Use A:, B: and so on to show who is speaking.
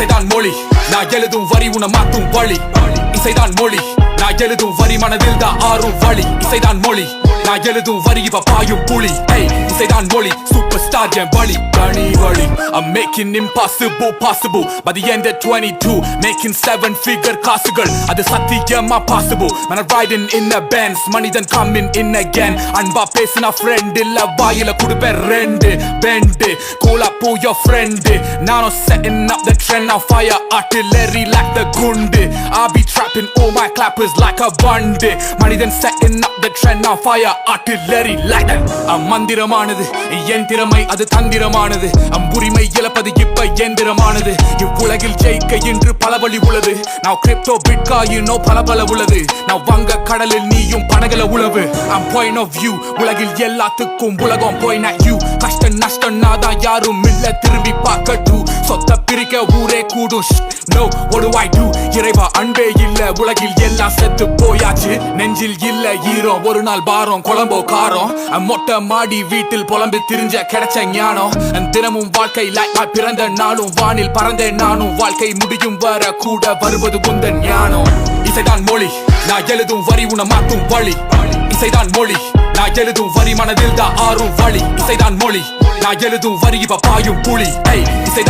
A: இசைதான் மொழி நான் எழுதும் வரி உன மாத்தும் வழி இசைதான் மொழி நான் எழுதும் வரி மனதில் தான் ஆறும் வழி இசைதான் மொழி நான் எழுதும் வரி இவ பாயும் புலி இசைதான் மொழி சூப்பர் ஸ்டார் என் வழி கனி வழி I'm making impossible possible by the end of 22 making 7-figure காசுகள் அது சத்தியமா possible man I'm riding in a Benz மனிதன் coming in again அன்பா பேசினா friend இல்ல வாயில குடுப்பேன் ரெண்டு பெண்டு கோலா போ your friend நானும் setting up the trend on fire artillery like the குண்டு I be trapping all my clappers like a band மனிதன் setting up the trend on fire artillery like that மந்திரமானது என் திறமை அது தந்திரமானது உரிமை இழப்பது இப்ப எந்திரமானது இவ்வுலகில் ஜெயிக்க இன்று பல வழி உள்ளது நான் கிரிப்டோ பிட்காயினோ பல உள்ளது நான் வங்க கடலில் நீயும் படகுல உழவு point of view உலகில் எல்லாத்துக்கும் உலகம் point at you கஷ்ட நஷ்டம் நாதான் யாரும் இல்ல திரும்பி பார்க்கட்டு சொத்த பிரிக்க ஊரே கூடும் no what do I do இறைவா அன்பே இல்ல உலகில் எல்லாம் செத்து போயாச்சு நெஞ்சில் இல்ல ஈரோ ஒரு நாள் பாரம் குழம்போ காரம் மொட்டை மாடி வீட்டில் புலம்பி திரிஞ்ச கிடைச்ச ஞானம் தினமும் வாழ்க்கை பிறந்த நானும் வானில் பறந்தேன் நானும் வாழ்க்கை முடியும் வர கூட வருவது குந்தன் ஞானம் இசைதான் மொழி நான் எழுதும் வரி உன மாத்தும் வழி இசைதான் மொழி நான் எழுதும் வரி மனதில் தான் ஆறும் வழி இசைதான் மொழி நான் எழுதும் வரி இவ பாயும் புலி இசைதான்